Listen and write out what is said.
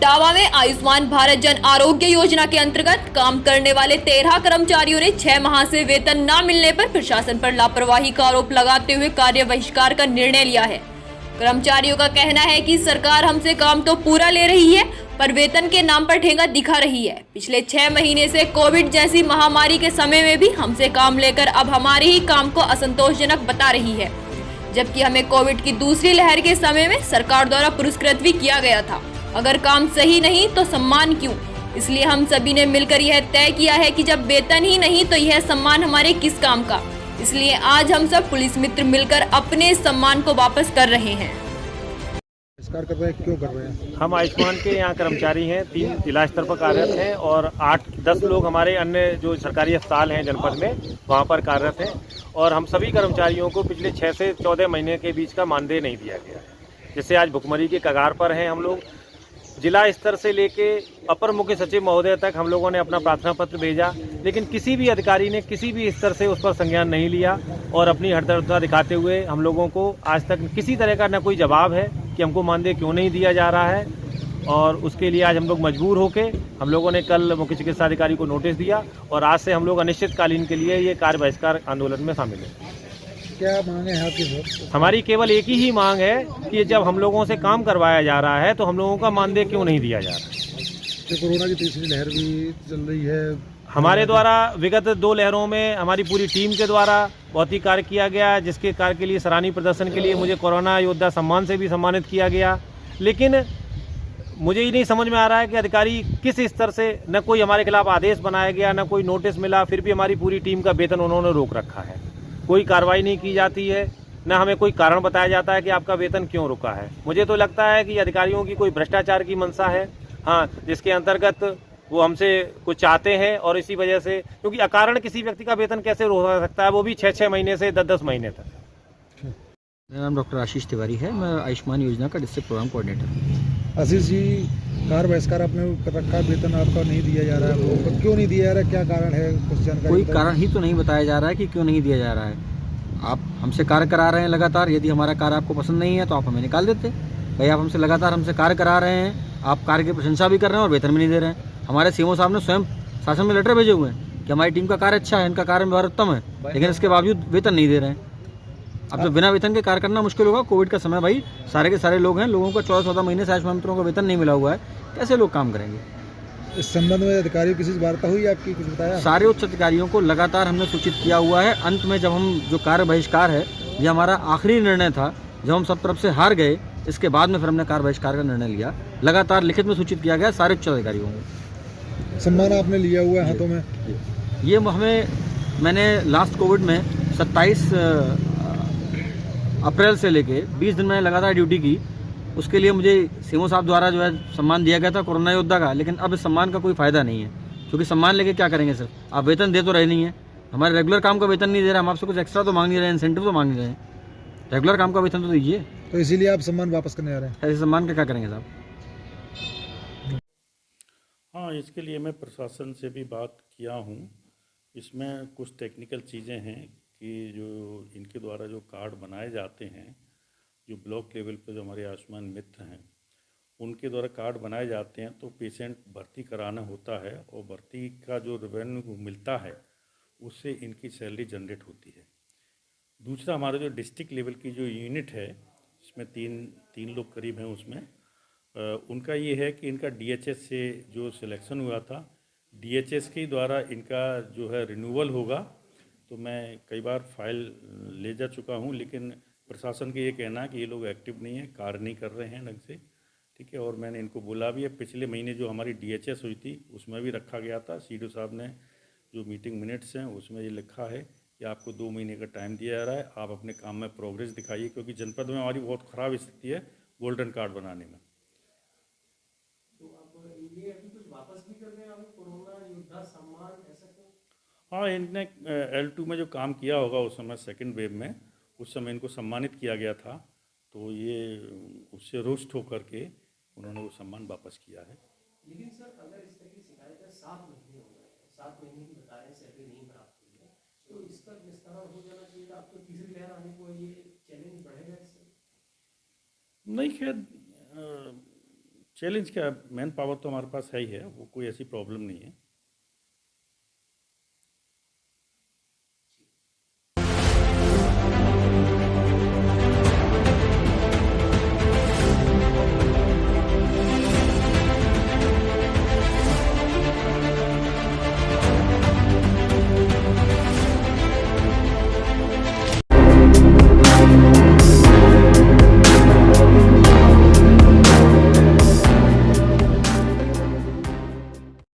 इटावा में आयुष्मान भारत जन आरोग्य योजना के अंतर्गत काम करने वाले 13 कर्मचारियों ने 6 माह से वेतन न मिलने पर प्रशासन पर लापरवाही का आरोप लगाते हुए कार्य बहिष्कार का निर्णय लिया है। कर्मचारियों का कहना है कि सरकार हमसे काम तो पूरा ले रही है पर वेतन के नाम पर ठेंगा दिखा रही है। पिछले 6 महीने से कोविड जैसी महामारी के समय में भी हमसे काम लेकर अब हमारे ही काम को असंतोषजनक बता रही है, जबकि हमें कोविड की दूसरी लहर के समय में सरकार द्वारा पुरस्कृत भी किया गया था। अगर काम सही नहीं तो सम्मान क्यों? इसलिए हम सभी ने मिलकर यह तय किया है कि जब वेतन ही नहीं तो यह सम्मान हमारे किस काम का। इसलिए आज हम सब पुलिस मित्र मिलकर अपने सम्मान को वापस कर रहे हैं। कर रहे हैं, क्यों कर रहे हैं? हम आयुष्मान के यहाँ कर्मचारी हैं, 3 जिला स्तर पर कार्यरत हैं और 8-10 लोग हमारे अन्य जो सरकारी अस्पताल हैं जनपद में वहाँ पर कार्यरत हैं और हम सभी कर्मचारियों को पिछले 6 से 14 महीने के बीच का मानदेय नहीं दिया गया है, जिससे आज भुखमरी के कगार पर हैं हम लोग। जिला स्तर से लेके अपर मुख्य सचिव महोदय तक हम लोगों ने अपना प्रार्थना पत्र भेजा, लेकिन किसी भी अधिकारी ने किसी भी स्तर से उस पर संज्ञान नहीं लिया और अपनी हठधर्मिता दिखाते हुए हम लोगों को आज तक किसी तरह का न कोई जवाब है कि हमको मानदेय क्यों नहीं दिया जा रहा है। और उसके लिए आज हम लोग मजबूर होके हम लोगों ने कल मुख्य चिकित्सा अधिकारी को नोटिस दिया और आज से हम लोग अनिश्चितकालीन के लिए ये कार्य बहिष्कार आंदोलन में शामिल हैं। क्या मांग है आपकी? हमारी केवल एक ही मांग है कि जब हम लोगों से काम करवाया जा रहा है तो हम लोगों का मानदेय क्यों नहीं दिया जा रहा है। तो कोरोना की तीसरी लहर भी चल रही है, हमारे द्वारा विगत 2 लहरों में हमारी पूरी टीम के द्वारा बहुत ही कार्य किया गया, जिसके कार्य के लिए सराहनीय प्रदर्शन के लिए मुझे कोरोना योद्धा सम्मान से भी सम्मानित किया गया। लेकिन मुझे ये नहीं समझ में आ रहा है कि अधिकारी किस स्तर से, न कोई हमारे खिलाफ आदेश बनाया गया, न कोई नोटिस मिला, फिर भी हमारी पूरी टीम का वेतन उन्होंने रोक रखा है। कोई कार्रवाई नहीं की जाती है, न हमें कोई कारण बताया जाता है कि आपका वेतन क्यों रुका है। मुझे तो लगता है कि अधिकारियों की कोई भ्रष्टाचार की मंशा है, हाँ, जिसके अंतर्गत वो हमसे कुछ चाहते हैं और इसी वजह से, क्योंकि अकारण किसी व्यक्ति का वेतन कैसे रोक सकता है, वो भी 6-6 महीने से 10-10 महीने तक। मेरा नाम डॉक्टर आशीष तिवारी है, मैं आयुष्मान योजना का district programme coordinator. Ashish ji, कार्य बहिष्कार आपने कर रखा, वेतन आपका नहीं दिया जा रहा है, वो क्यों नहीं दिया जा रहा है? क्या कारण है? कुछ जानकारी? कोई कारण ही तो नहीं बताया जा रहा है कि क्यों नहीं दिया जा रहा है। आप हमसे कार्य करा रहे हैं लगातार, यदि हमारा कार्य आपको पसंद नहीं है तो आप हमें निकाल देते। भाई आप हमसे लगातार हमसे कार्य करा रहे हैं, आप कार्य की प्रशंसा भी कर रहे हैं और वेतन भी नहीं दे रहे हैं। हमारे सीएमओ साहब ने स्वयं शासन में लेटर भेजे हुए हैं कि हमारी टीम का कार्य अच्छा है, इनका कार्य व्यवहार उत्तम है, लेकिन इसके बावजूद वेतन नहीं दे रहे हैं। अब तो बिना वेतन के कार्य करना मुश्किल होगा। कोविड का समय, भाई सारे के सारे लोग हैं, लोगों को 14-14 महीने से आयुष्मान मित्रों को वेतन नहीं मिला हुआ है, कैसे लोग काम करेंगे? इस संबंध में अधिकारियों किसी से वार्ता हुई आपकी, कुछ बताया? सारे उच्च अधिकारियों को लगातार हमने सूचित किया हुआ है। अंत में जब हम जो कार्य बहिष्कार है, ये हमारा आखिरी निर्णय था, जब हम सब तरफ से हार गए, इसके बाद में फिर हमने कार्य बहिष्कार का निर्णय लिया। लगातार लिखित में सूचित किया गया सारे उच्च अधिकारियों को। सम्मान आपने लिया हुआ है हाथों में? ये मैंने लास्ट कोविड में 27 अप्रैल से लेके 20 दिन मैंने लगातार ड्यूटी की। उसके लिए मुझे सीएमओ साहब द्वारा जो है सम्मान दिया गया था कोरोना योद्धा का, लेकिन अब इस सम्मान का कोई फ़ायदा नहीं है, क्योंकि सम्मान लेके क्या करेंगे सर? आप वेतन दे तो रहे नहीं है, हमारे रेगुलर काम का वेतन नहीं दे रहे, हम आपसे कुछ एक्स्ट्रा तो मांग नहीं रहे हैं, इंसेंटिव तो मांग नहीं रहे हैं, रेगुलर काम का वेतन तो दीजिए। तो इसीलिए आप सम्मान वापस करने आ रहे हैं? ऐसे सम्मान का क्या करेंगे साहब? हाँ, इसके लिए मैं प्रशासन से भी बात किया हूँ। इसमें कुछ टेक्निकल चीज़ें हैं कि जो इनके द्वारा जो कार्ड बनाए जाते हैं, जो ब्लॉक लेवल पर जो हमारे आयुष्मान मित्र हैं उनके द्वारा कार्ड बनाए जाते हैं, तो पेशेंट भर्ती कराना होता है और भर्ती का जो रेवेन्यू मिलता है उससे इनकी सैलरी जनरेट होती है। दूसरा, हमारा जो डिस्ट्रिक्ट लेवल की जो यूनिट है, इसमें तीन लोग करीब हैं, उसमें उनका ये है कि इनका डीएचएस से जो सिलेक्शन हुआ था, डीएचएस के द्वारा इनका जो है रिन्यूअल होगा। तो मैं कई बार फाइल ले जा चुका हूँ, लेकिन प्रशासन का ये कहना है कि ये लोग एक्टिव नहीं है, कार्य नहीं कर रहे हैं ढंग से, ठीक है। और मैंने इनको बोला भी है, पिछले महीने जो हमारी डीएचएस हुई थी उसमें भी रखा गया था, सीडीओ साहब ने जो मीटिंग मिनट्स हैं उसमें ये लिखा है कि आपको 2 महीने का टाइम दिया जा रहा है, आप अपने काम में प्रोग्रेस दिखाइए, क्योंकि जनपद में हमारी बहुत ख़राब स्थिति है गोल्डन कार्ड बनाने में। तो आप ये अभी कुछ वापस भी कर रहे हैं आप कोरोना योद्धा सम्मान, ऐसा क्यों? हाँ, इनने L2 में जो काम किया होगा उस समय सेकंड वेव में, उस समय इनको सम्मानित किया गया था, तो ये उससे रुष्ट होकर के उन्होंने वो सम्मान वापस किया है। लेकिन सर, अगर इस तरह की शिकायतें 7 महीने हो गए हैं, 7 महीने की बता रहे हैं सैलरी नहीं प्राप्त हुई है, तो इसका निस्तारण हो जाना चाहिए था। अब तो तीसरी लहर आने को ये चैलेंज बढ़ेगा इससे? नहीं, खैर चैलेंज क्या, मैन पावर तो हमारे पास है ही है, वो कोई ऐसी प्रॉब्लम नहीं है।